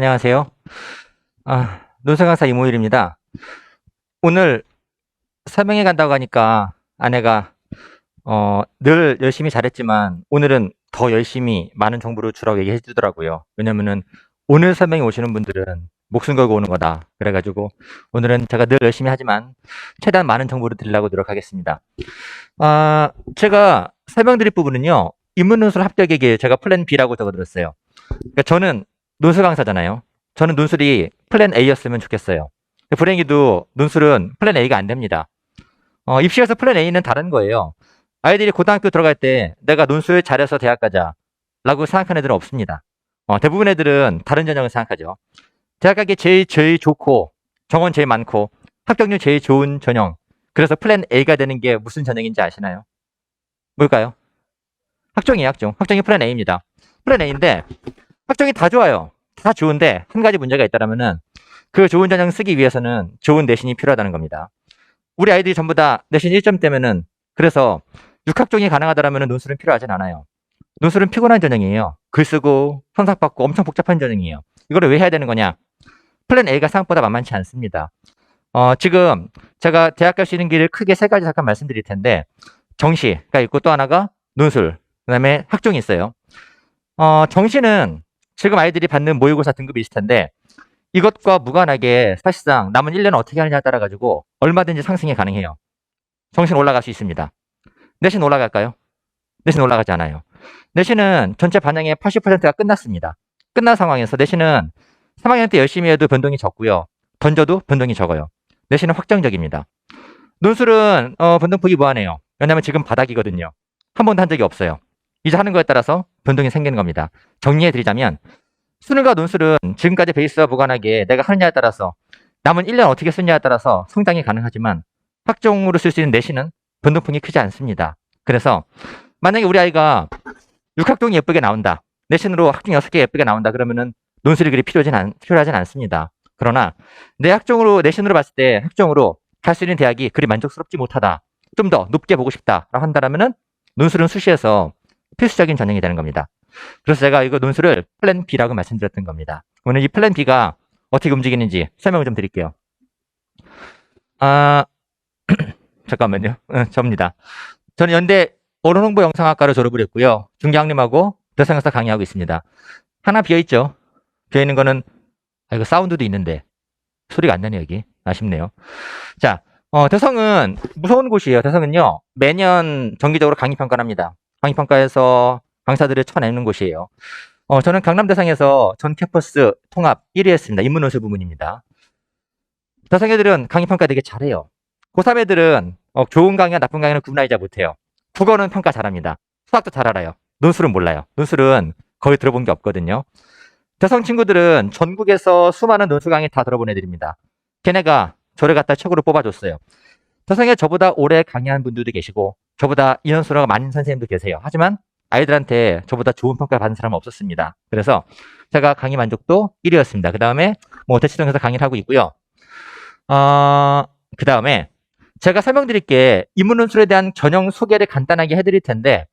안녕하세요. 논술 강사 이모일입니다. 오늘 설명회 간다고 하니까 아내가 늘 열심히 잘했지만 오늘은 더 열심히 많은 정보를 주라고 얘기해 주더라고요. 왜냐면은 오늘 설명회 오시는 분들은 목숨 걸고 오는 거다. 그래가지고 오늘은 제가 늘 열심히 하지만 최대한 많은 정보를 드리려고 노력하겠습니다. 제가 설명드릴 부분은요. 인문논술 합격에게 제가 플랜 B라고 적어드렸어요. 그러니까 저는 논술 강사잖아요. 저는 논술이 플랜 A였으면 좋겠어요. 불행히도 논술은 플랜 A가 안 됩니다. 입시에서 플랜 A는 다른 거예요. 아이들이 고등학교 들어갈 때 내가 논술 잘해서 대학 가자 라고 생각하는 애들은 없습니다. 대부분 애들은 다른 전형을 생각하죠. 대학 가기 제일 좋고 정원 제일 많고 합격률 제일 좋은 전형. 그래서 플랜 A가 되는 게 무슨 전형인지 아시나요? 뭘까요? 학종이에요, 학종. 학종이 플랜 A입니다. 플랜 A인데 학종이 다 좋아요. 다 좋은데 한 가지 문제가 있다면은 그 좋은 전형 쓰기 위해서는 좋은 내신이 필요하다는 겁니다. 우리 아이들이 전부 다 내신 1점대면은 그래서 6학종이 가능하다라면 논술은 필요하진 않아요. 논술은 피곤한 전형이에요. 글 쓰고 선삭 받고 엄청 복잡한 전형이에요. 이거를 왜 해야 되는 거냐? 플랜 A가 생각보다 만만치 않습니다. 지금 제가 대학 갈 수 있는 길을 크게 세 가지 잠깐 말씀드릴 텐데 정시가 있고 또 하나가 논술, 그다음에 학종이 있어요. 정시는 지금 아이들이 받는 모의고사 등급이 있을 텐데 이것과 무관하게 사실상 남은 1년을 어떻게 하느냐에 따라 가지고 얼마든지 상승이 가능해요. 정시는 올라갈 수 있습니다. 내신 올라갈까요? 내신 올라가지 않아요. 내신은 전체 반영의 80%가 끝났습니다. 끝난 상황에서 내신은 3학년 때 열심히 해도 변동이 적고요. 던져도 변동이 적어요. 내신은 확정적입니다. 논술은 변동폭이 무한해요. 왜냐하면 지금 바닥이거든요. 한 번도 한 적이 없어요. 이제 하는 거에 따라서 변동이 생기는 겁니다. 정리해드리자면 수능과 논술은 지금까지 베이스와 무관하게 내가 하느냐에 따라서 남은 1년 어떻게 쓰느냐에 따라서 성장이 가능하지만 학종으로 쓸 수 있는 내신은 변동폭이 크지 않습니다. 그래서 만약에 우리 아이가 6학종이 예쁘게 나온다. 내신으로 학종 6개 예쁘게 나온다. 그러면은 논술이 그리 필요하진 않습니다. 그러나 내 학종으로 내신으로 봤을 때 학종으로 갈 수 있는 대학이 그리 만족스럽지 못하다. 좀 더 높게 보고 싶다라고 한다면은 논술은 수시에서 필수적인 전형이 되는 겁니다. 그래서 제가 이거 논술을 플랜 B라고 말씀드렸던 겁니다. 오늘 이 플랜 B가 어떻게 움직이는지 설명을 좀 드릴게요. 잠깐만요. 접니다. 저는 연대 언어홍보 영상학과를 졸업을 했고요. 중계학님하고 대상에서 강의하고 있습니다. 하나 비어있죠? 비어있는 거는, 이거 사운드도 있는데, 소리가 안 나네, 여기. 아쉽네요. 자, 대성은 무서운 곳이에요. 대성은요, 매년 정기적으로 강의평가를 합니다. 강의평가에서 강사들을 쳐내는 곳이에요. 저는 강남 대상에서 전 캠퍼스 통합 1위 했습니다. 인문논술 부문입니다. 대상 애들은 강의평가 되게 잘해요. 고3 애들은 좋은 강의와 나쁜 강의는 구분하지 잘 못해요. 국어는 평가 잘합니다. 수학도 잘 알아요. 논술은 몰라요. 논술은 거의 들어본 게 없거든요. 대성 친구들은 전국에서 수많은 논술 강의 다 들어본 애들입니다. 걔네가 저를 갖다 책으로 뽑아줬어요. 대성에 저보다 오래 강의한 분들도 계시고 저보다 인원수가 많은 선생님도 계세요. 하지만 아이들한테 저보다 좋은 평가를 받은 사람은 없었습니다. 그래서 제가 강의 만족도 1위였습니다. 그 다음에 대치동에서 강의를 하고 있고요. 그 다음에 제가 설명드릴게 인문논술에 대한 전형 소개를 간단하게 해드릴 텐데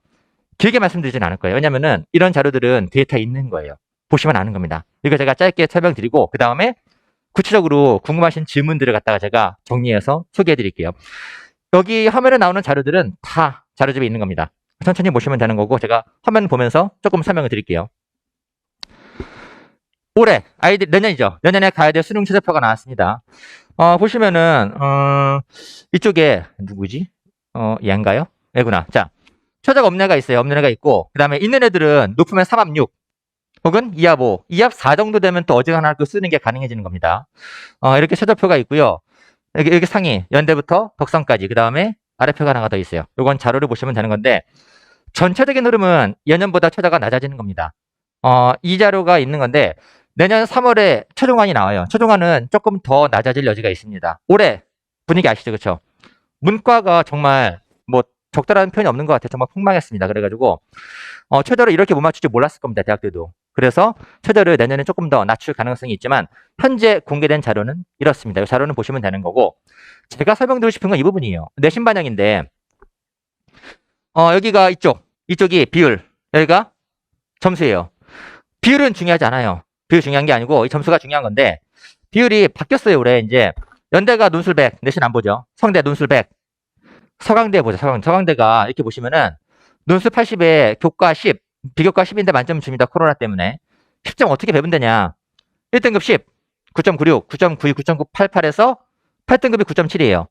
길게 말씀드리진 않을 거예요. 왜냐면은 이런 자료들은 데이터에 있는 거예요. 보시면 아는 겁니다. 이거 제가 짧게 설명드리고 그 다음에 구체적으로 궁금하신 질문들을 갖다가 제가 정리해서 소개해드릴게요. 여기 화면에 나오는 자료들은 다 자료집에 있는 겁니다. 천천히 보시면 되는 거고 제가 화면 보면서 조금 설명을 드릴게요. 올해 아이들 내년이죠. 내년에 가야 될 수능 최저표가 나왔습니다. 보시면은 이쪽에 누구지? 얘인가요? 얘구나. 자, 최저가 없는 애가 있어요. 없는 애가 있고 그 다음에 있는 애들은 높으면 3합 6 혹은 2합 5, 2합 4 정도 되면 또 어지간한 거 쓰는 게 가능해지는 겁니다. 이렇게 최저표가 있고요. 이렇게 상위 연대부터 덕성까지 그 다음에 아래표가 하나가 더 있어요. 이건 자료를 보시면 되는 건데 전체적인 흐름은 예년보다 최저가 낮아지는 겁니다. 이 자료가 있는 건데 내년 3월에 최종안이 나와요. 최종안은 조금 더 낮아질 여지가 있습니다. 올해 분위기 아시죠? 그렇죠? 문과가 정말 적절한 표현이 없는 것 같아요. 정말 폭망했습니다. 그래가지고 최저를 이렇게 못 맞출 줄 몰랐을 겁니다. 대학들도. 그래서 최저를 내년에 조금 더 낮출 가능성이 있지만 현재 공개된 자료는 이렇습니다. 이 자료는 보시면 되는 거고 제가 설명드리고 싶은 건 이 부분이에요. 내신 반영인데 여기가 이쪽이 비율, 여기가 점수예요. 비율은 중요하지 않아요. 비율이 중요한 게 아니고 이 점수가 중요한 건데 비율이 바뀌었어요. 올해 이제 연대가 논술 100, 내신 안 보죠. 성대 논술 100, 서강대 보죠. 서강대가 이렇게 보시면은 논술 80에 교과 10, 비교과 10인데 만점 줍니다. 코로나 때문에. 10점 어떻게 배분되냐. 1등급 10, 9.96, 9.92, 9.988에서 8등급이 9.7이에요.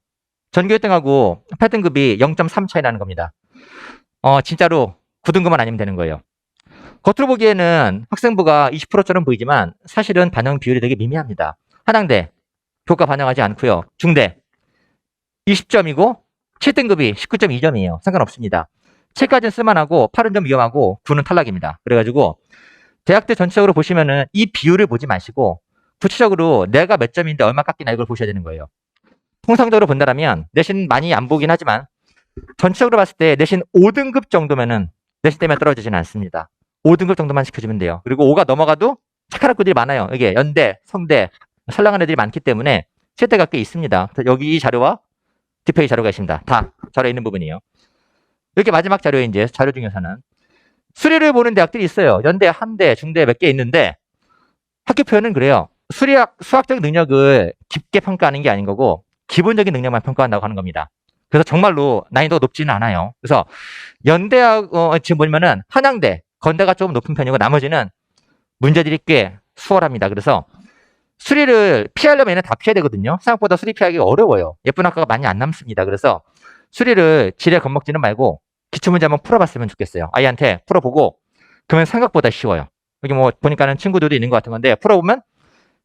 전교 1등하고 8등급이 0.3 차이 나는 겁니다. 진짜로 9등급만 아니면 되는 거예요. 겉으로 보기에는 학생부가 20%처럼 보이지만 사실은 반영 비율이 되게 미미합니다. 한양대 교과 반영하지 않고요. 중대 20점이고 7등급이 19.2점이에요. 상관없습니다. 7까지는 쓸만하고 8은 좀 위험하고 9는 탈락입니다. 그래가지고 대학들 전체적으로 보시면은 이 비율을 보지 마시고 구체적으로 내가 몇 점인데 얼마 깎이나 이걸 보셔야 되는 거예요. 통상적으로 본다면 내신 많이 안 보긴 하지만 전체적으로 봤을 때 내신 5등급 정도면은 내신 때문에 떨어지지는 않습니다. 5등급 정도만 시켜주면 돼요. 그리고 5가 넘어가도 착한 학교들이 많아요. 이게 연대, 성대, 선량한 애들이 많기 때문에 실대가 꽤 있습니다. 여기 이 자료와 디페이 자료가 있습니다. 다 자료에 있는 부분이에요. 이렇게 마지막 자료에 이제 자료 중에서는 수리를 보는 대학들이 있어요. 연대, 한대, 중대 몇 개 있는데 학교 표현은 그래요. 수학적 능력을 깊게 평가하는 게 아닌 거고 기본적인 능력만 평가한다고 하는 겁니다. 그래서 정말로 난이도가 높지는 않아요. 그래서 연대하고 지금 보면은 한양대, 건대가 조금 높은 편이고 나머지는 문제들이 꽤 수월합니다. 그래서 수리를 피하려면 얘는 다 피해야 되거든요. 생각보다 수리 피하기 어려워요. 예쁜 학과가 많이 안 남습니다. 그래서 수리를 지레 겁먹지는 말고 기출문제 한번 풀어봤으면 좋겠어요. 아이한테 풀어보고 그러면 생각보다 쉬워요. 여기 뭐 보니까는 친구들도 있는 것 같은 건데 풀어보면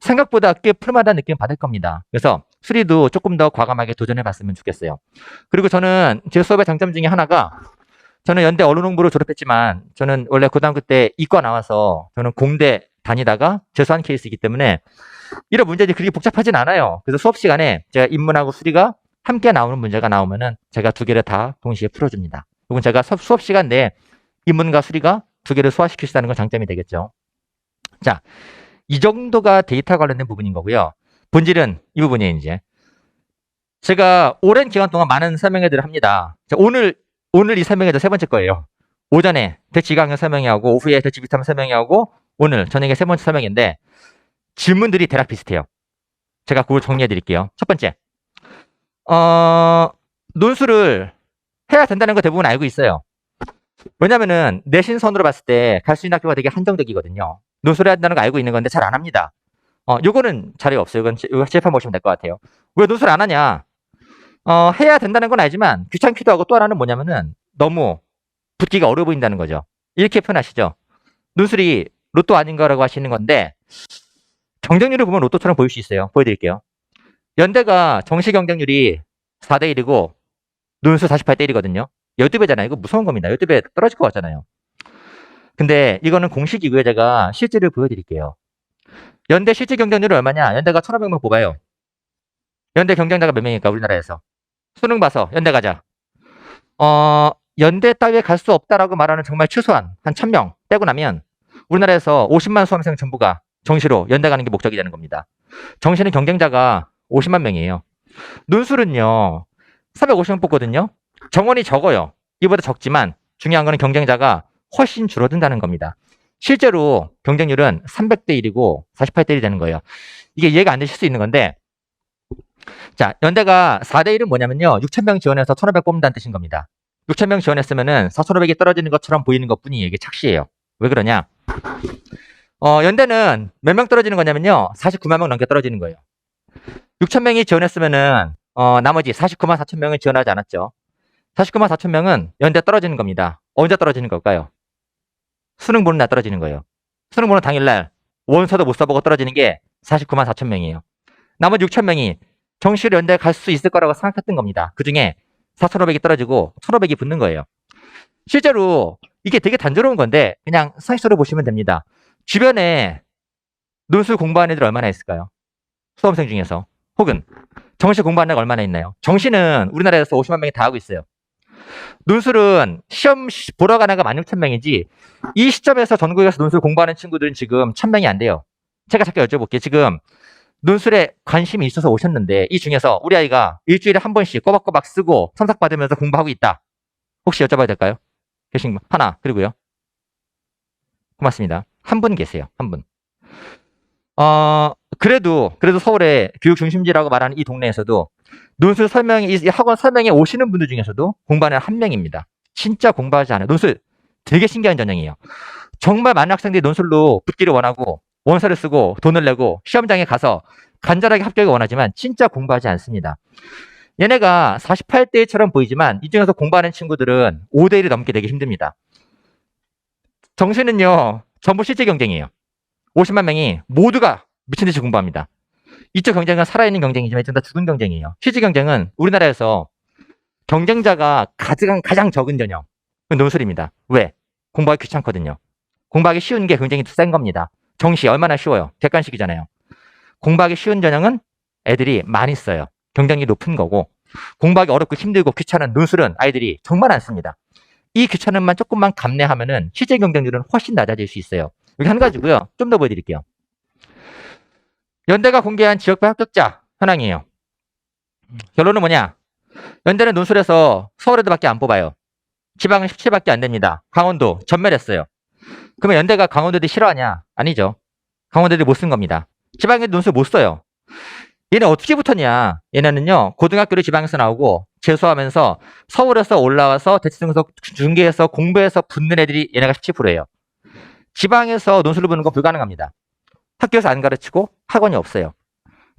생각보다 꽤 풀만한 느낌 받을 겁니다. 그래서 수리도 조금 더 과감하게 도전해봤으면 좋겠어요. 그리고 저는 제 수업의 장점 중에 하나가 저는 연대 언론홍보로 졸업했지만 저는 원래 고등학교 때 이과 나와서 저는 공대 다니다가 재수한 케이스이기 때문에 이런 문제들이 그렇게 복잡하진 않아요. 그래서 수업 시간에 제가 인문하고 수리가 함께 나오는 문제가 나오면은 제가 두 개를 다 동시에 풀어줍니다. 이건 제가 수업 시간 내에 인문과 수리가 두 개를 소화시킬 수 있다는 건 장점이 되겠죠. 자, 이 정도가 데이터 관련된 부분인 거고요. 본질은 이 부분이에요, 이제. 제가 오랜 기간 동안 많은 설명회들을 합니다. 오늘 이 설명회도 세 번째 거예요. 오전에 대치 강연 설명회 하고, 오후에 대치 비탐 설명회 하고, 오늘 저녁에 세 번째 설명인데, 질문들이 대략 비슷해요. 제가 그걸 정리해 드릴게요. 첫 번째. 논술을 해야 된다는 거 대부분 알고 있어요. 왜냐면은 내신선으로 봤을 때 갈 수 있는 학교가 되게 한정적이거든요. 논술을 해야 된다는 거 알고 있는 건데 잘 안 합니다. 요거는 자료에 없어요. 이거 칠판 보시면 될 것 같아요. 왜 논술 안 하냐? 해야 된다는 건 알지만 귀찮기도 하고 또 하나는 뭐냐면은 너무 붙기가 어려워 보인다는 거죠. 이렇게 표현하시죠. 논술이 로또 아닌가라고 하시는 건데 경쟁률을 보면 로또처럼 보일 수 있어요. 보여드릴게요. 연대가 정시 경쟁률이 4대 1이고 논술 48대 1이거든요. 12배잖아요. 이거 무서운 겁니다. 12배 떨어질 것 같잖아요. 근데 이거는 공식이고요. 제가 실제를 보여드릴게요. 연대 실제 경쟁률은 얼마냐? 연대가 1,500명 뽑아요. 연대 경쟁자가 몇 명일까? 우리나라에서. 수능 봐서 연대 가자. 연대 따위에 갈 수 없다라고 말하는 정말 최소한 한 1,000명 빼고 나면 우리나라에서 50만 수험생 전부가 정시로 연대 가는 게 목적이 되는 겁니다. 정시는 경쟁자가 50만 명이에요. 논술은요. 350명 뽑거든요. 정원이 적어요. 이보다 적지만 중요한 거는 경쟁자가 훨씬 줄어든다는 겁니다. 실제로 경쟁률은 300대 1이고 48대 1이 되는 거예요. 이게 이해가 안 되실 수 있는 건데 자, 연대가 4대 1은 뭐냐면요. 6,000명 지원해서 1,500 뽑는다는 뜻인 겁니다. 6,000명 지원했으면은 4,500이 떨어지는 것처럼 보이는 것뿐이에요. 이게 착시예요. 왜 그러냐? 연대는 몇 명 떨어지는 거냐면요. 49만 명 넘게 떨어지는 거예요. 6,000명이 지원했으면은 나머지 49만 4천 명은 지원하지 않았죠. 49만 4천 명은 연대 떨어지는 겁니다. 언제 떨어지는 걸까요? 수능 보는 날 떨어지는 거예요. 수능 보는 당일날 원서도 못 써보고 떨어지는 게 49만 4천 명이에요. 나머지 6천 명이 정시로 연대 갈 수 있을 거라고 생각했던 겁니다. 그 중에 4,500이 떨어지고 1,500이 붙는 거예요. 실제로 이게 되게 단조로운 건데 그냥 상식적으로 보시면 됩니다. 주변에 논술 공부하는 애들 얼마나 있을까요? 수험생 중에서. 혹은 정시 공부하는 애가 얼마나 있나요? 정시는 우리나라에서 50만 명이 다 하고 있어요. 논술은 시험 보러 가는 애가 16,000명이지 이 시점에서 전국에서 논술 공부하는 친구들은 지금 1,000명이 안 돼요. 제가 잠깐 여쭤볼게요. 지금 논술에 관심이 있어서 오셨는데 이 중에서 우리 아이가 일주일에 한 번씩 꼬박꼬박 쓰고 첨삭 받으면서 공부하고 있다. 혹시 여쭤봐도 될까요? 계신 분 하나. 그리고요. 고맙습니다. 한 분 계세요. 한 분. 그래도 서울의 교육 중심지라고 말하는 이 동네에서도 논술 설명이, 이 학원 설명에 오시는 분들 중에서도 공부하는 한 명입니다. 진짜 공부하지 않아요. 논술 되게 신기한 전형이에요. 정말 많은 학생들이 논술로 붙기를 원하고 원서를 쓰고 돈을 내고 시험장에 가서 간절하게 합격을 원하지만 진짜 공부하지 않습니다. 얘네가 48대1처럼 보이지만 이 중에서 공부하는 친구들은 5대1이 넘게 되기 힘듭니다. 정시는요, 전부 실제 경쟁이에요. 50만 명이 모두가 미친듯이 공부합니다. 이쪽 경쟁은 살아있는 경쟁이지만 이쪽 다 죽은 경쟁이에요. 실제 경쟁은 우리나라에서 경쟁자가 가장 적은 전형, 논술입니다. 왜? 공부하기 귀찮거든요. 공부하기 쉬운 게 굉장히 센 겁니다. 정시 얼마나 쉬워요? 객관식이잖아요. 공부하기 쉬운 전형은 애들이 많이 써요. 경쟁력이 높은 거고, 공부하기 어렵고 힘들고 귀찮은 논술은 아이들이 정말 안 씁니다. 이 귀찮음만 조금만 감내하면은 실제 경쟁률은 훨씬 낮아질 수 있어요. 여기 한 가지고요. 좀 더 보여드릴게요. 연대가 공개한 지역별 합격자 현황이에요. 결론은 뭐냐? 연대는 논술에서 서울 애들밖에 안 뽑아요. 지방은 17밖에 안 됩니다. 강원도 전멸했어요. 그러면 연대가 강원도 애들 싫어하냐? 아니죠. 강원도 애들 못 쓴 겁니다. 지방에 논술 못 써요. 얘네 어떻게 붙었냐? 얘네는요, 고등학교를 지방에서 나오고 재수하면서 서울에서 올라와서 대치동에서 중계해서 공부해서 붙는 애들이 얘네가 17%예요. 지방에서 논술을 보는 건 불가능합니다. 학교에서 안 가르치고 학원이 없어요.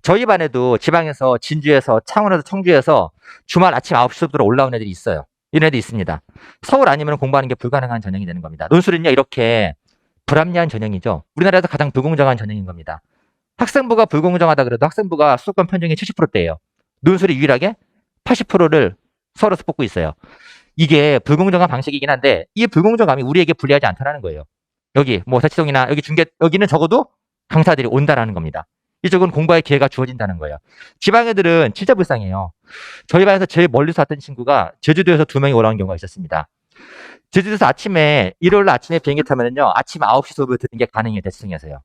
저희 반에도 지방에서 진주에서 창원에서 청주에서 주말 아침 9시 수업으로 올라온 애들이 있어요. 이런 애들이 있습니다. 서울 아니면 공부하는 게 불가능한 전형이 되는 겁니다. 논술은요, 이렇게 불합리한 전형이죠. 우리나라에서 가장 불공정한 전형인 겁니다. 학생부가 불공정하다 그래도 학생부가 수도권 편중이 70%대예요. 논술이 유일하게 80%를 서울에서 뽑고 있어요. 이게 불공정한 방식이긴 한데 이 불공정함이 우리에게 불리하지 않다는 거예요. 여기 뭐 대치동이나 여기 중계, 여기는 적어도 강사들이 온다라는 겁니다. 이쪽은 공부할 기회가 주어진다는 거예요. 지방 애들은 진짜 불쌍해요. 저희 반에서 제일 멀리서 왔던 친구가 제주도에서 2명이 올라온 경우가 있었습니다. 제주도에서 아침에 일요일 아침에 비행기 타면은요, 아침 9시 수업을 듣는 게 가능해요. 대치동에서요.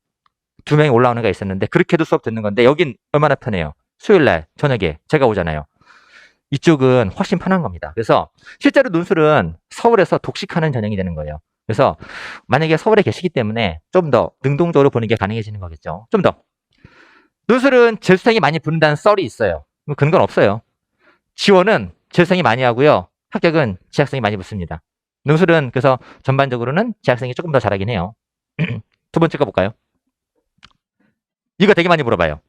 2명이 올라오는 게 있었는데 그렇게도 수업 듣는 건데 여긴 얼마나 편해요. 수요일날 저녁에 제가 오잖아요. 이쪽은 훨씬 편한 겁니다. 그래서 실제로 논술은 서울에서 독식하는 전형이 되는 거예요. 그래서 만약에 서울에 계시기 때문에 좀 더 능동적으로 보는 게 가능해지는 거겠죠. 좀 더. 논술은 재수생이 많이 붙는다는 썰이 있어요. 근거는 없어요. 지원은 재수생이 많이 하고요. 합격은 재학생이 많이 붙습니다. 논술은 그래서 전반적으로는 재학생이 조금 더 잘하긴 해요. 두 번째 거 볼까요? 이거 되게 많이 물어봐요.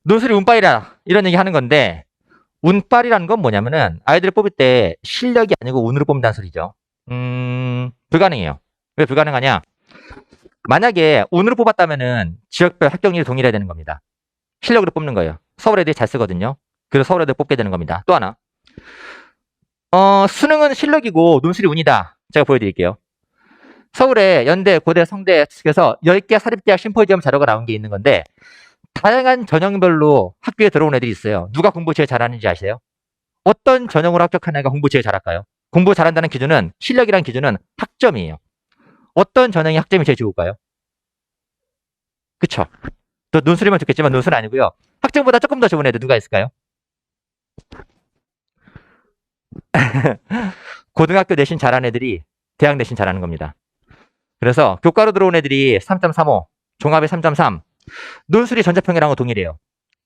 논술이 운빨이라 이런 얘기 하는 건데 운빨이라는 건 뭐냐면은 아이들을 뽑을 때 실력이 아니고 운으로 뽑는다는 소리죠. 불가능해요. 왜 불가능하냐? 만약에 운으로 뽑았다면은 지역별 합격률이 동일해야 되는 겁니다. 실력으로 뽑는 거예요. 서울 애들이 잘 쓰거든요. 그래서 서울 애들 뽑게 되는 겁니다. 또 하나. 수능은 실력이고 논술이 운이다. 제가 보여드릴게요. 서울에 연대, 고대, 성대 측에서 10개 사립대학 심포지엄 자료가 나온 게 있는 건데 다양한 전형별로 학교에 들어온 애들이 있어요. 누가 공부 제일 잘하는지 아세요? 어떤 전형으로 합격한 애가 공부 제일 잘할까요? 공부 잘한다는 기준은, 실력이라는 기준은 학점이에요. 어떤 전형이 학점이 제일 좋을까요? 그쵸? 또 논술이면 좋겠지만 논술은 아니고요. 학점보다 조금 더 좋은 애들 누가 있을까요? 고등학교 내신 잘하는 애들이 대학 내신 잘하는 겁니다. 그래서 교과로 들어온 애들이 3.35, 종합이 3.3, 논술이 전자평이랑은 동일해요.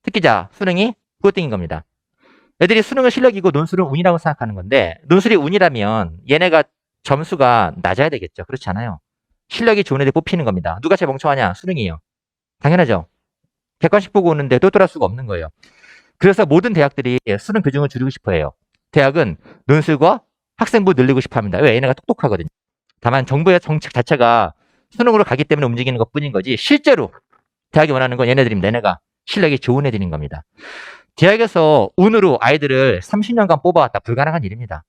특기자, 수능이 꼴등인 겁니다. 애들이 수능은 실력이고 논술은 운이라고 생각하는 건데 논술이 운이라면 얘네가 점수가 낮아야 되겠죠. 그렇지 않아요. 실력이 좋은 애들 뽑히는 겁니다. 누가 제일 멍청하냐? 수능이에요. 당연하죠. 객관식 보고 오는데 똘똘할 수가 없는 거예요. 그래서 모든 대학들이 수능 비중을 줄이고 싶어 해요. 대학은 논술과 학생부 늘리고 싶어 합니다. 왜? 얘네가 똑똑하거든요. 다만 정부의 정책 자체가 수능으로 가기 때문에 움직이는 것 뿐인 거지 실제로 대학이 원하는 건 얘네들입니다. 얘네가 실력이 좋은 애들인 겁니다. 대학에서 운으로 아이들을 30년간 뽑아왔다. 불가능한 일입니다.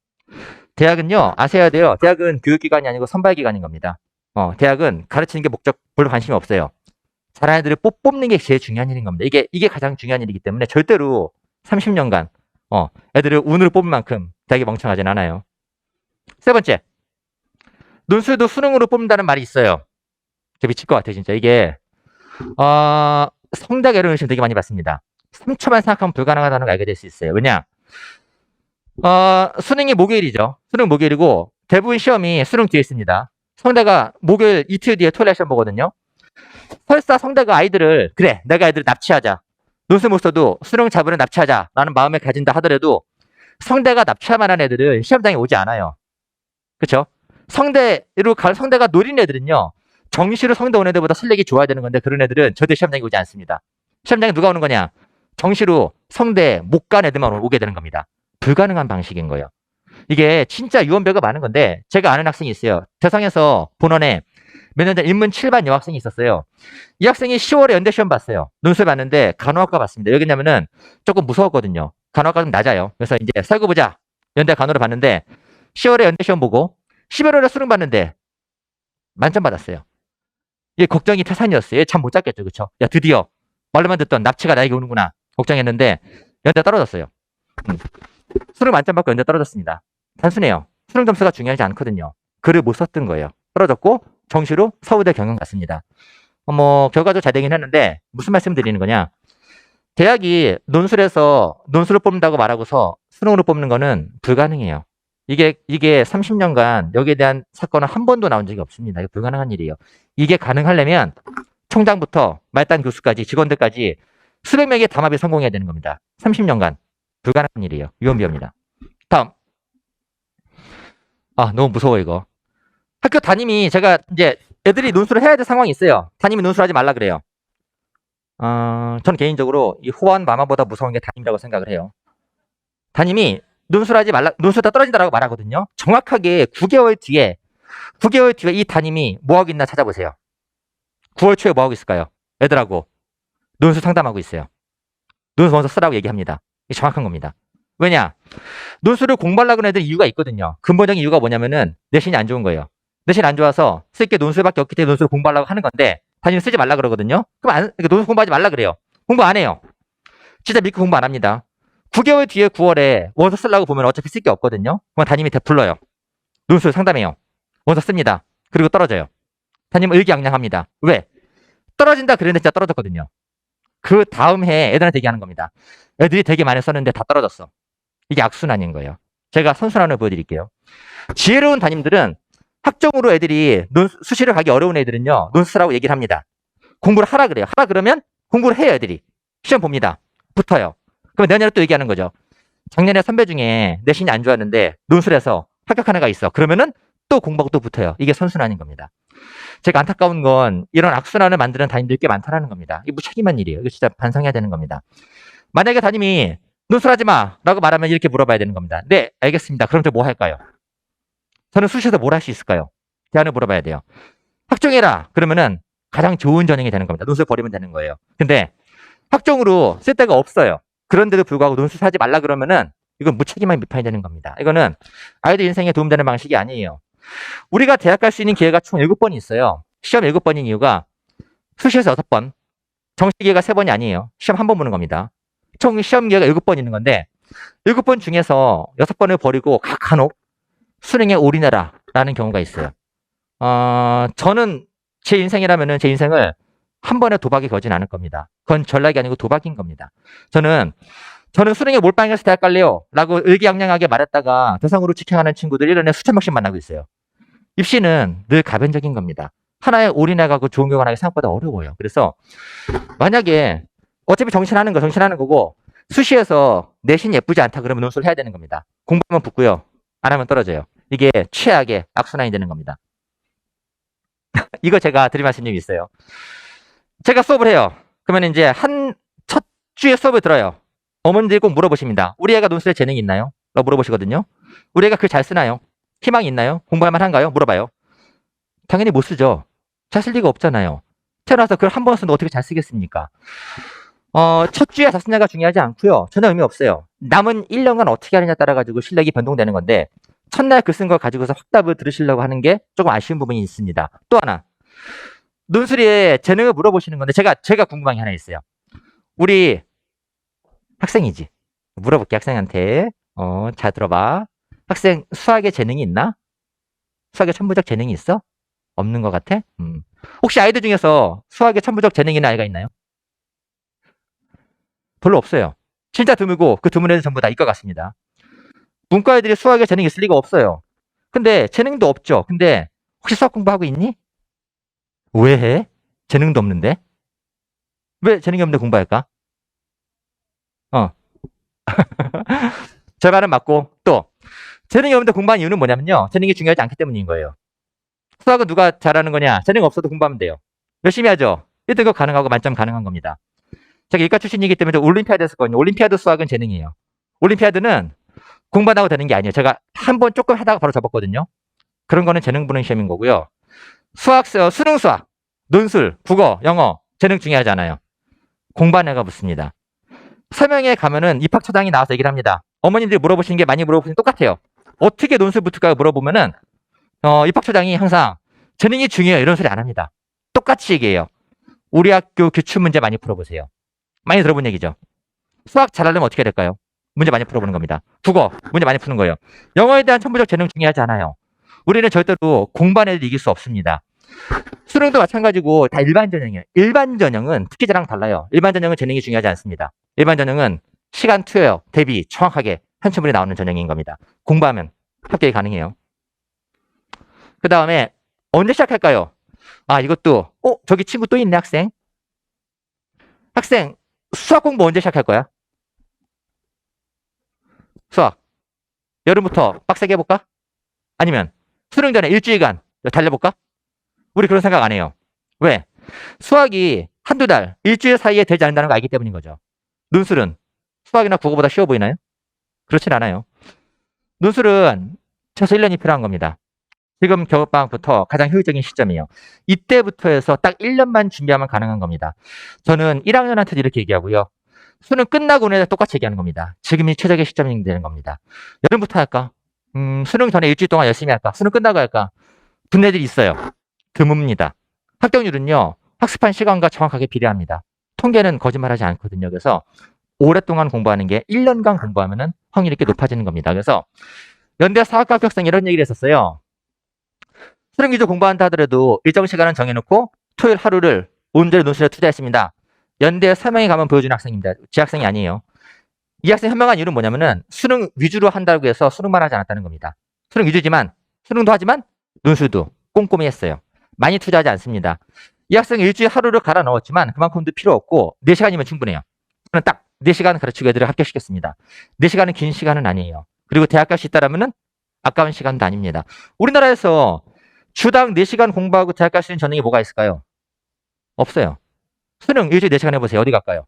대학은요, 아셔야 돼요. 대학은 교육기관이 아니고 선발기관인 겁니다. 대학은 가르치는 게 목적, 별로 관심이 없어요. 잘하는 애들을 뽑는 게 제일 중요한 일인 겁니다. 이게 가장 중요한 일이기 때문에 절대로 30년간, 애들을 운으로 뽑을 만큼 대학이 멍청하진 않아요. 세 번째. 논술도 수능으로 뽑는다는 말이 있어요. 저 미칠 것 같아요, 진짜. 이게, 성대학 이런 의심 되게 많이 받습니다. 3초만 생각하면 불가능하다는 걸 알게 될 수 있어요. 왜냐? 수능이 목요일이죠. 수능 목요일이고, 대부분 시험이 수능 뒤에 있습니다. 성대가 목요일 이틀 뒤에 토요일 시험 보거든요. 설사 성대가 아이들을 그래 내가 애들을 납치하자. 논술 못 써도 수능 잡으면 납치하자라는 마음을 가진다 하더라도 성대가 납치할 만한 애들은 시험장에 오지 않아요. 그렇죠? 성대가 노린 애들은요. 정시로 성대 온 애들보다 실력이 좋아야 되는 건데 그런 애들은 절대 시험장에 오지 않습니다. 시험장에 누가 오는 거냐? 정시로 성대 못 간 애들만 오게 되는 겁니다. 불가능한 방식인 거예요. 이게 진짜 유언비어가 많은 건데 제가 아는 학생이 있어요. 대상에서 본원에 몇 년 전 인문 7반 여학생이 있었어요. 이 학생이 10월에 연대 시험 봤어요. 논술 봤는데 간호학과 봤습니다. 여기냐면은 조금 무서웠거든요. 간호학과 좀 낮아요. 그래서 이제 살고 보자. 연대 간호를 봤는데 10월에 연대 시험 보고 11월에 수능 봤는데 만점 받았어요. 이게 걱정이 태산이었어요. 잠 못 잤겠죠. 그쵸? 야, 드디어 말로만 듣던 납치가 나에게 오는구나. 걱정했는데 연대 떨어졌어요. 수능 만점 받고 연대 떨어졌습니다. 단순해요. 수능 점수가 중요하지 않거든요. 글을 못 썼던 거예요. 떨어졌고 정시로 서울대 경영 갔습니다. 결과도 잘 되긴 했는데 무슨 말씀 드리는 거냐. 대학이 논술을 뽑는다고 말하고서 수능으로 뽑는 거는 불가능해요. 이게 30년간 여기에 대한 사건은 한 번도 나온 적이 없습니다. 이게 불가능한 일이에요. 이게 가능하려면 총장부터 말단 교수까지 직원들까지 수백 명의 담합이 성공해야 되는 겁니다. 30년간 불가능한 일이에요. 유언비어입니다. 다음. 너무 무서워 이거. 학교 담임이 제가 이제 애들이 논술을 해야 될 상황이 있어요. 담임이 논술하지 말라 그래요. 전 개인적으로 이 호환 마마보다 무서운 게 담임이라고 생각을 해요. 담임이 논술하지 말라, 논술 다 떨어진다라고 말하거든요. 정확하게 9개월 뒤에 이 담임이 뭐하고 있나 찾아보세요. 9월 초에 뭐하고 있을까요? 애들하고 논술 상담하고 있어요. 논술 먼저 쓰라고 얘기합니다. 이게 정확한 겁니다. 왜냐? 논술을 공부하려고 하는 애들 이유가 있거든요. 근본적인 이유가 뭐냐면은 내신이 안 좋은 거예요. 내신 안 좋아서 쓸 게 논술밖에 없기 때문에 논술을 공부하려고 하는 건데 담임이 쓰지 말라 그러거든요. 그럼 논술 공부하지 말라 그래요. 공부 안 해요. 진짜 믿고 공부 안 합니다. 9개월 뒤에 9월에 원서 쓰려고 보면 어차피 쓸 게 없거든요. 그럼 담임이 대풀러요. 논술 상담해요. 원서 씁니다. 그리고 떨어져요. 담임은 의기양양합니다. 왜? 떨어진다 그랬는데 진짜 떨어졌거든요. 그 다음 해에 애들한테 얘기하는 겁니다. 애들이 되게 많이 썼는데 다 떨어졌어. 이게 악순환인 거예요. 제가 선순환을 보여드릴게요. 지혜로운 담임들은 학종으로 애들이 수시를 가기 어려운 애들은요. 논술하고 얘기를 합니다. 공부를 하라 그래요. 하라 그러면 공부를 해요 애들이. 시험 봅니다. 붙어요. 그럼 내년에 또 얘기하는 거죠. 작년에 선배 중에 내신이 안 좋았는데 논술에서 합격한 애가 있어. 그러면은 또 공부하고 또 붙어요. 이게 선순환인 겁니다. 제가 안타까운 건 이런 악순환을 만드는 담임들이 꽤 많다는 겁니다. 이게 무책임한 일이에요. 이거 진짜 반성해야 되는 겁니다. 만약에 담임이 논술하지 마 라고 말하면 이렇게 물어봐야 되는 겁니다. 네, 알겠습니다. 그럼 저 뭐 할까요? 저는 수시에서 뭘 할 수 있을까요? 대안을 물어봐야 돼요. 학종해라. 그러면은 가장 좋은 전형이 되는 겁니다. 논술 버리면 되는 거예요. 근데 학종으로 쓸 데가 없어요. 그런데도 불구하고 논술 하지 말라 그러면은 이건 무책임한 비판이 되는 겁니다. 이거는 아이들 인생에 도움되는 방식이 아니에요. 우리가 대학 갈 수 있는 기회가 총 7번이 있어요. 시험 7번인 이유가 수시에서 6번, 정시 기회가 3번이 아니에요. 시험 1번 보는 겁니다. 총 시험 기회가 7번 있는 건데 7번 중에서 6번을 버리고 간혹 수능에 올인해라라는 경우가 있어요. 저는 제 인생이라면은 제 인생을 한 번에 도박에 걸진 않을 겁니다. 그건 전략이 아니고 도박인 겁니다. 저는 수능에 몰빵해서 대학 갈래요 라고 의기양양하게 말했다가 대상으로 직행하는 친구들 1년에 수천 명씩 만나고 있어요. 입시는 늘 가변적인 겁니다. 하나에 올인해가고 좋은 결과 나기 생각보다 어려워요. 그래서 만약에 어차피 정신하는 거고 수시에서 내신 예쁘지 않다 그러면 논술 해야 되는 겁니다. 공부하면 붙고요. 안 하면 떨어져요. 이게 최악의 악순환이 되는 겁니다. 이거 제가 드릴 말씀이 있어요. 제가 수업을 해요. 그러면 이제 첫 주에 수업을 들어요. 어머니들이 꼭 물어보십니다. 우리 애가 논술에 재능이 있나요? 라고 물어보시거든요. 우리 애가 글 잘 쓰나요? 희망이 있나요? 공부할 만한가요? 물어봐요. 당연히 못 쓰죠. 잘 쓸 리가 없잖아요. 태어나서 글 한 번 쓰는데 어떻게 잘 쓰겠습니까? 첫 주에 잘 쓰냐가 중요하지 않고요. 전혀 의미 없어요. 남은 1년간 어떻게 하느냐에 따라 가지고 실력이 변동되는 건데 첫날 글 쓴 걸 가지고서 확답을 들으시려고 하는 게 조금 아쉬운 부분이 있습니다. 또 하나. 논술에 재능을 물어보시는 건데 제가 궁금한 게 하나 있어요. 우리 학생이지. 물어볼게 학생한테. 잘 들어봐. 학생 수학에 재능이 있나? 수학에 천부적 재능이 있어? 없는 것 같아? 혹시 아이들 중에서 수학에 천부적 재능 있는 아이가 있나요? 별로 없어요. 진짜 드물고 그 드문 애들 전부 다 이과 같습니다. 문과 애들이 수학에 재능이 있을 리가 없어요. 근데 재능도 없죠. 근데 혹시 수학 공부하고 있니? 왜 해? 재능도 없는데? 왜 재능이 없는데 공부할까? 어. 제 말은 맞고, 또, 재능이 없는데 공부하는 이유는 뭐냐면요. 재능이 중요하지 않기 때문인 거예요. 수학은 누가 잘하는 거냐? 재능 없어도 공부하면 돼요. 열심히 하죠. 1등급 가능하고 만점 가능한 겁니다. 제가 이과 출신이기 때문에 올림피아드 했었거든요. 올림피아드 수학은 재능이에요. 올림피아드는 공부한다고 되는 게 아니에요. 제가 한 번 조금 하다가 바로 접었거든요. 그런 거는 재능 보는 시험인 거고요. 수능 수학, 논술, 국어, 영어, 재능 중요하지 않아요. 공부한 애가 붙습니다. 설명회 가면은 입학처장이 나와서 얘기를 합니다. 어머님들이 물어보시는 게 많이 물어보시는 게 똑같아요. 어떻게 논술 붙을까요? 물어보면은 입학처장이 항상 재능이 중요해요. 이런 소리 안 합니다. 똑같이 얘기해요. 우리 학교 기출문제 많이 풀어보세요. 많이 들어본 얘기죠. 수학 잘하려면 어떻게 해야 될까요? 문제 많이 풀어보는 겁니다. 국어, 문제 많이 푸는 거예요. 영어에 대한 천부적 재능 중요하지 않아요. 우리는 절대로 공부한 애들 이길 수 없습니다. 수능도 마찬가지고 다 일반 전형이에요. 일반 전형은 특기자랑 달라요. 일반 전형은 재능이 중요하지 않습니다. 일반 전형은 시간 투여 대비 정확하게 한꺼번에 나오는 전형인 겁니다. 공부하면 합격이 가능해요. 그 다음에 언제 시작할까요? 아, 이것도 저기 친구 또 있네. 학생 수학 공부 언제 시작할 거야? 수학 여름부터 빡세게 해볼까? 아니면 수능 전에 일주일간 달려볼까? 우리 그런 생각 안 해요. 왜? 수학이 한두 달, 일주일 사이에 되지 않는다는 거 알기 때문인 거죠. 논술은 수학이나 국어보다 쉬워 보이나요? 그렇진 않아요. 논술은 최소 1년이 필요한 겁니다. 지금 겨울방학부터 가장 효율적인 시점이에요. 이때부터 해서 딱 1년만 준비하면 가능한 겁니다. 저는 1학년한테도 이렇게 얘기하고요. 수능 끝나고 는 똑같이 얘기하는 겁니다. 지금이 최적의 시점이 되는 겁니다. 여름부터 할까? 수능 전에 일주일 동안 열심히 할까? 수능 끝나고 할까? 분야들이 있어요. 드뭅니다. 합격률은요. 학습한 시간과 정확하게 비례합니다. 통계는 거짓말하지 않거든요. 그래서 오랫동안 공부하는 게 1년간 공부하면 확률이 꽤 높아지는 겁니다. 그래서 연대 사학과 합격생 이런 얘기를 했었어요. 수능 위주 공부한다 하더라도 일정 시간은 정해놓고 토요일 하루를 온전히 논술에 투자했습니다. 연대에 설명회 가면 보여주는 학생입니다. 제 학생이 아니에요. 이 학생이 현명한 이유는 뭐냐면은 수능 위주로 한다고 해서 수능만 하지 않았다는 겁니다. 수능 위주지만 수능도 하지만 논술도 꼼꼼히 했어요. 많이 투자하지 않습니다. 이 학생이 일주일 하루를 갈아 넣었지만 그만큼도 필요 없고 4시간이면 충분해요. 저는 딱 4시간 가르치고 애들을 합격시켰습니다. 4시간은 긴 시간은 아니에요. 그리고 대학 갈 수 있다라면은 아까운 시간도 아닙니다. 우리나라에서 주당 4시간 공부하고 대학 갈 수 있는 전형이 뭐가 있을까요? 없어요. 수능 일주일 4시간 해보세요. 어디 갈까요?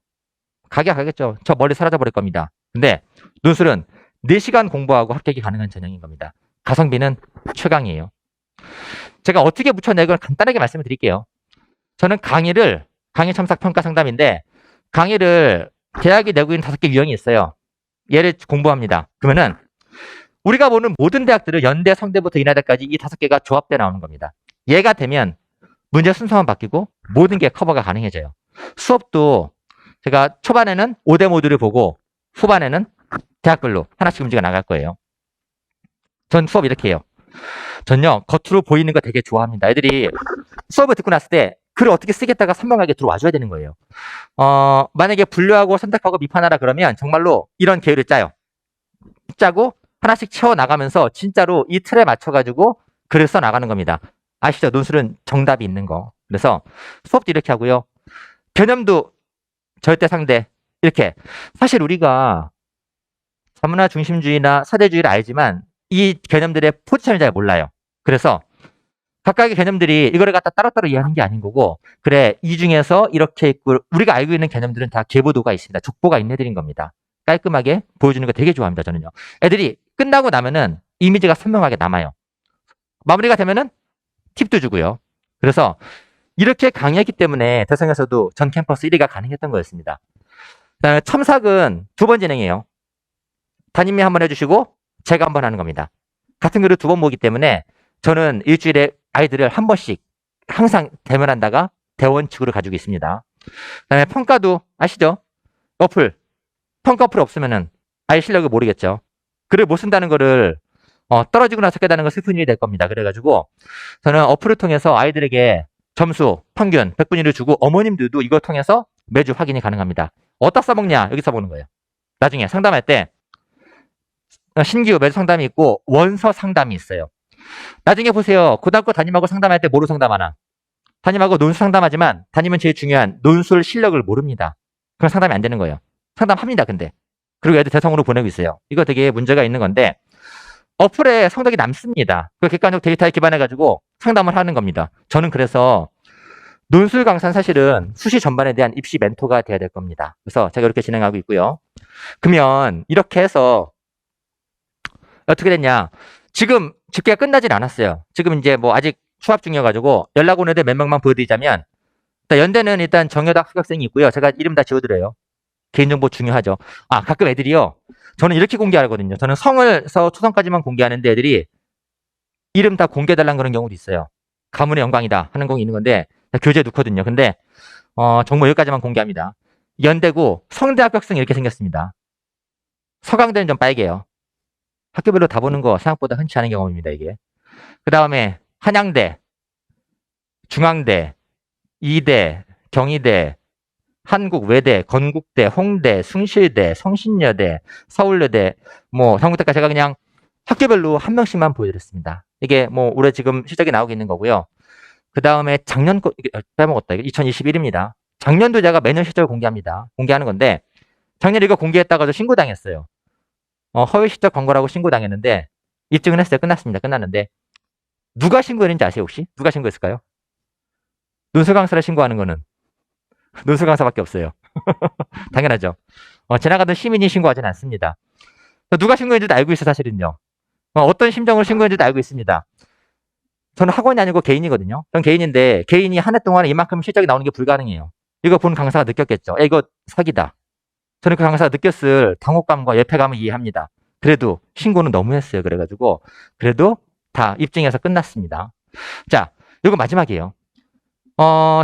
가겠죠. 저 멀리 사라져 버릴 겁니다. 근데 논술은 4시간 공부하고 합격이 가능한 전형인 겁니다. 가성비는 최강이에요. 제가 어떻게 붙여내건 간단하게 말씀을 드릴게요. 저는 강의 참석 평가 상담인데 강의를 대학이 내고 있는 5개 유형이 있어요. 얘를 공부합니다. 그러면은 우리가 보는 모든 대학들은 연대, 성대부터 인하대까지 이 5개가 조합돼 나오는 겁니다. 얘가 되면 문제 순서만 바뀌고 모든 게 커버가 가능해져요. 수업도 제가 초반에는 5대 모듈을 보고 후반에는 대학별로 하나씩 문제가 나갈 거예요. 전 수업 이렇게 해요. 전요 겉으로 보이는 거 되게 좋아합니다. 애들이 수업을 듣고 났을 때 글을 어떻게 쓰겠다가 선명하게 들어와줘야 되는 거예요. 만약에 분류하고 선택하고 비판하라 그러면 정말로 이런 계율을 짜요. 짜고 하나씩 채워나가면서 진짜로 이 틀에 맞춰가지고 글을 써나가는 겁니다. 아시죠? 논술은 정답이 있는 거. 그래서 수업도 이렇게 하고요. 개념도 절대 상대 이렇게. 사실 우리가 사문화 중심주의나 사대주의를 알지만 이 개념들의 포지션을 잘 몰라요. 그래서 각각의 개념들이 이거를 갖다 따로따로 이해하는 게 아닌 거고, 그래 이 중에서 이렇게 있고 우리가 알고 있는 개념들은 다 계보도가 있습니다. 족보가 있는 애들인 겁니다. 깔끔하게 보여주는 거 되게 좋아합니다. 저는요. 애들이 끝나고 나면은 이미지가 선명하게 남아요. 마무리가 되면은 팁도 주고요. 그래서 이렇게 강의했기 때문에 대성에서도 전 캠퍼스 1위가 가능했던 거였습니다. 그다음에 첨삭은 2번 진행해요. 담임이 한번 해주시고 제가 한번 하는 겁니다. 같은 글을 2번 보기 때문에 저는 일주일에 아이들을 한 번씩 항상 대면한다가 대원칙으로 가지고 있습니다. 그다음에 평가도 아시죠? 어플. 평가 어플 없으면은 아이 실력을 모르겠죠. 글을 못 쓴다는 거를 떨어지고 나서 깨닫는 건 슬픈 일이 될 겁니다. 그래가지고 저는 어플을 통해서 아이들에게 점수, 평균, 100분위를 주고 어머님들도 이걸 통해서 매주 확인이 가능합니다. 어디다 써먹냐? 여기 써먹는 거예요. 나중에 상담할 때 신규 매주 상담이 있고 원서 상담이 있어요. 나중에 보세요. 고등학교 담임하고 상담할 때 뭐로 상담하나? 담임하고 논술 상담하지만 담임은 제일 중요한 논술 실력을 모릅니다. 그럼 상담이 안 되는 거예요. 상담합니다, 근데. 그리고 애들 대성으로 보내고 있어요. 이거 되게 문제가 있는 건데 어플에 성적이 남습니다. 그 객관적 데이터에 기반해가지고 상담을 하는 겁니다. 저는 그래서 논술 강사는 사실은 수시 전반에 대한 입시 멘토가 돼야 될 겁니다. 그래서 제가 이렇게 진행하고 있고요. 그러면 이렇게 해서 어떻게 됐냐. 지금 집계가 끝나진 않았어요. 지금 이제 뭐 아직 수합 중이어가지고 연락 온 애들 몇 명만 보여드리자면 일단 연대는 일단 정여학 합격생이 있고요. 제가 이름 다 지워드려요. 개인정보 중요하죠. 아, 가끔 애들이요. 저는 이렇게 공개하거든요. 저는 성을서 초성까지만 공개하는데 애들이 이름 다 공개해달라는 그런 경우도 있어요. 가문의 영광이다 하는 경우 있는 건데 교재에 넣거든요. 근데 정보 여기까지만 공개합니다. 연대고 성대 합격생 이렇게 생겼습니다. 서강대는 좀 빨개요. 학교별로 다 보는 거 생각보다 흔치 않은 경험입니다, 이게. 그 다음에 한양대, 중앙대, 이대, 경희대, 한국외대, 건국대, 홍대, 숭실대, 성신여대, 서울여대, 뭐 성북대까지 제가 그냥 학교별로 한 명씩만 보여드렸습니다. 이게 뭐 올해 지금 실적이 나오고 있는 거고요. 그 다음에 작년 거 빼먹었다. 이거 2021입니다. 작년도 제가 매년 실적을 공개합니다. 공개하는 건데 작년 이거 공개했다가도 신고당했어요. 허위 실적 광고라고 신고당했는데 입증은 했어요. 끝났습니다. 끝났는데 누가 신고했는지 아세요 혹시? 누가 신고했을까요? 논술 강사를 신고하는 거는 논술 강사밖에 없어요. 당연하죠. 지나가던 시민이 신고하지는 않습니다. 누가 신고했는지도 알고 있어 사실은요. 어떤 심정을 신고했는지도 알고 있습니다. 저는 학원이 아니고 개인이거든요. 전 개인인데 개인이 한 해 동안에 이만큼 실적이 나오는 게 불가능해요. 이거 본 강사가 느꼈겠죠. 이거 사기다. 저는 그 강사가 느꼈을 당혹감과 열패감을 이해합니다. 그래도 신고는 너무했어요. 그래가지고 그래도 다 입증해서 끝났습니다. 자, 이거 마지막이에요.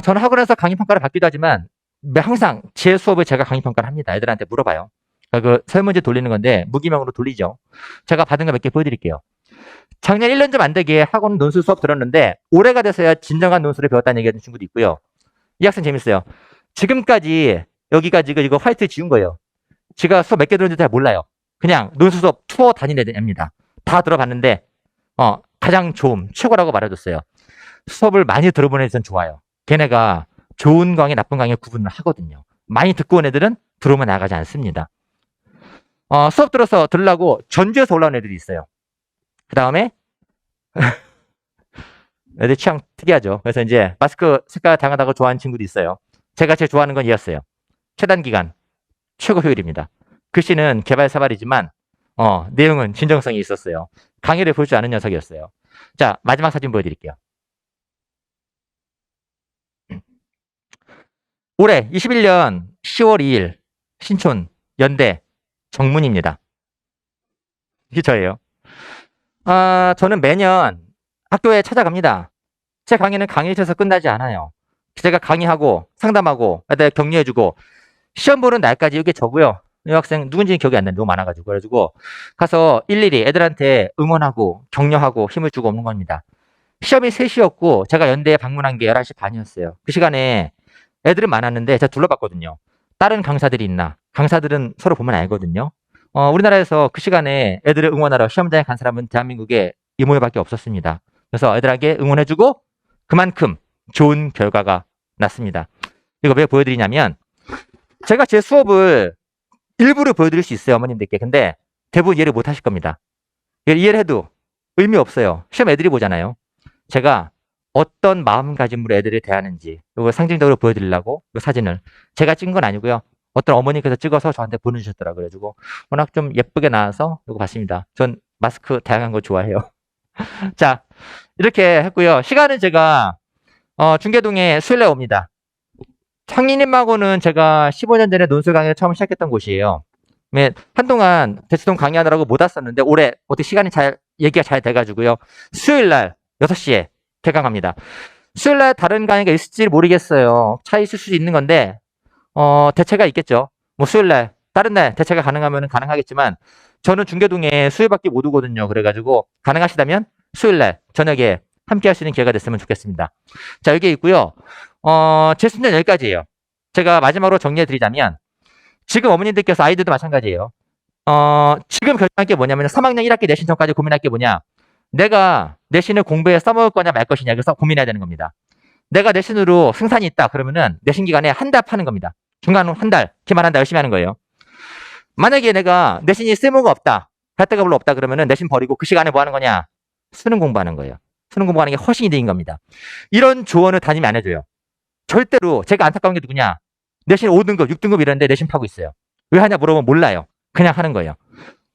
저는 학원에서 강의평가를 받기도 하지만 항상 제 수업을 제가 강의평가를 합니다. 애들한테 물어봐요. 그 설문지 돌리는 건데 무기명으로 돌리죠. 제가 받은 거 몇 개 보여드릴게요. 작년 1년 좀 안 되게 학원 논술 수업 들었는데 올해가 돼서야 진정한 논술을 배웠다는 얘기하는 친구도 있고요. 이 학생 재밌어요. 지금까지 여기까지 이거 화이트 지운 거예요. 제가 수업 몇 개 들었는지 잘 몰라요. 그냥 논술 수업 투어 다니는 애입니다. 다 들어봤는데 가장 좋음, 최고라고 말해줬어요. 수업을 많이 들어보는 애들은 좋아요. 걔네가 좋은 강의, 나쁜 강의 구분을 하거든요. 많이 듣고 온 애들은 들어오면 나가지 않습니다. 수업 들으려고 전주에서 올라온 애들이 있어요. 그 다음에 애들 취향 특이하죠. 그래서 이제 마스크 색깔 다양하다고 좋아하는 친구도 있어요. 제가 제일 좋아하는 건 이었어요. 최단 기간, 최고 효율입니다. 글씨는 개발사발이지만 내용은 진정성이 있었어요. 강의를 볼 줄 아는 녀석이었어요. 자, 마지막 사진 보여드릴게요. 올해 21년 10월 2일 신촌 연대 정문입니다. 이게 저예요. 저는 매년 학교에 찾아갑니다. 제 강의는 강의실에서 끝나지 않아요. 제가 강의하고 상담하고 애들 격려해주고 시험 보는 날까지 이게 저고요. 이 학생 누군지 기억이 안 나는데 너무 많아가지고 그래가지고 가서 일일이 애들한테 응원하고 격려하고 힘을 주고 오는 겁니다. 시험이 3시였고 제가 연대에 방문한 게 11시 반이었어요. 그 시간에 애들은 많았는데 제가 둘러봤거든요. 다른 강사들이 있나? 강사들은 서로 보면 알거든요. 우리나라에서 그 시간에 애들을 응원하러 시험장에 간 사람은 대한민국에 이모여밖에 없었습니다. 그래서 애들에게 응원해주고 그만큼 좋은 결과가 났습니다. 이거 왜 보여드리냐면 제가 제 수업을 일부러 보여드릴 수 있어요. 어머님들께. 근데 대부분 이해를 못 하실 겁니다. 이해를 해도 의미 없어요. 시험 애들이 보잖아요. 제가 어떤 마음가짐으로 애들을 대하는지 이거 상징적으로 보여드리려고 이 사진을 제가 찍은 건 아니고요. 어떤 어머니께서 찍어서 저한테 보내주셨더라고요. 그래가지고 워낙 좀 예쁘게 나와서 이거 봤습니다. 전 마스크 다양한 거 좋아해요. 자, 이렇게 했고요. 시간은 제가 중계동에 수요일에 옵니다. 창리님하고는 제가 15년 전에 논술 강의를 처음 시작했던 곳이에요. 한동안 대치동 강의하느라고 못 왔었는데 올해 어떻게 시간이 얘기가 잘 돼가지고요. 수요일날 6시에 개강합니다. 수요일날 다른 강의가 있을지 모르겠어요. 차이 있을 수도 있는 건데 대체가 있겠죠. 뭐 수요일날 다른 날 대체가 가능하면 가능하겠지만 저는 중계동에 수요일밖에 못 오거든요. 그래가지고 가능하시다면 수요일날 저녁에 함께 할 수 있는 기회가 됐으면 좋겠습니다. 자, 여기 있고요. 제 순서는 여기까지예요. 제가 마지막으로 정리해 드리자면 지금 어머님들께서 아이들도 마찬가지예요. 지금 결정할 게 뭐냐면 3학년 1학기 내신 전까지 고민할 게 뭐냐. 내가 내신을 공부에 써먹을 거냐 말 것이냐 그래서 고민해야 되는 겁니다. 내가 내신으로 승산이 있다 그러면은 내신 기간에 한 달 파는 겁니다. 중간 한 달, 기말 한 달 열심히 하는 거예요. 만약에 내가 내신이 쓸모가 없다, 할 데가 별로 없다 그러면은 내신 버리고 그 시간에 뭐 하는 거냐? 수능 공부하는 거예요. 수능 공부하는 게 훨씬 이득인 겁니다. 이런 조언을 담임이 안 해줘요. 절대로. 제가 안타까운 게 누구냐? 내신 5등급, 6등급 이러는데 내신 파고 있어요. 왜 하냐 물어보면 몰라요. 그냥 하는 거예요.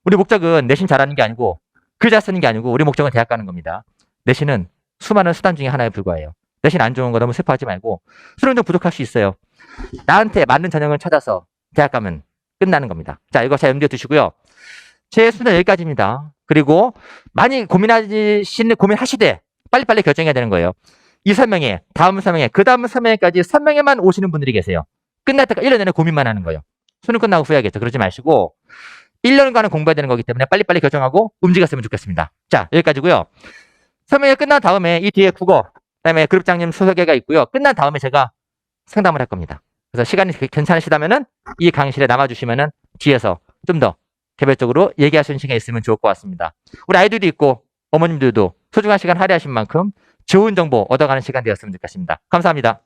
우리 목적은 내신 잘하는 게 아니고 글 잘 쓰는 게 아니고 우리 목적은 대학 가는 겁니다. 내신은 수많은 수단 중에 하나에 불과해요. 내신 안 좋은 거 너무 슬퍼하지 말고 수능 좀 부족할 수 있어요. 나한테 맞는 전형을 찾아서 대학 가면 끝나는 겁니다. 자, 이거 잘 염두에 두시고요. 제 수는 여기까지입니다. 그리고 많이 고민하시되 빨리빨리 결정해야 되는 거예요. 이 설명회, 다음 설명회, 그 다음 설명회까지 설명회만 오시는 분들이 계세요. 끝날 때까지 1년 내내 고민만 하는 거예요. 수능 끝나고 후회하겠죠. 그러지 마시고 1년간은 공부해야 되는 거기 때문에 빨리빨리 결정하고 움직였으면 좋겠습니다. 자, 여기까지고요. 설명회 끝난 다음에 이 뒤에 국어, 그다음에 그룹장님 소개가 있고요. 끝난 다음에 제가 상담을 할 겁니다. 그래서 시간이 괜찮으시다면은 이 강의실에 남아주시면은 뒤에서 좀 더 개별적으로 얘기할 수 있는 시간이 있으면 좋을 것 같습니다. 우리 아이들도 있고 어머님들도 소중한 시간 할애하신 만큼 좋은 정보 얻어가는 시간 되었으면 좋겠습니다. 감사합니다.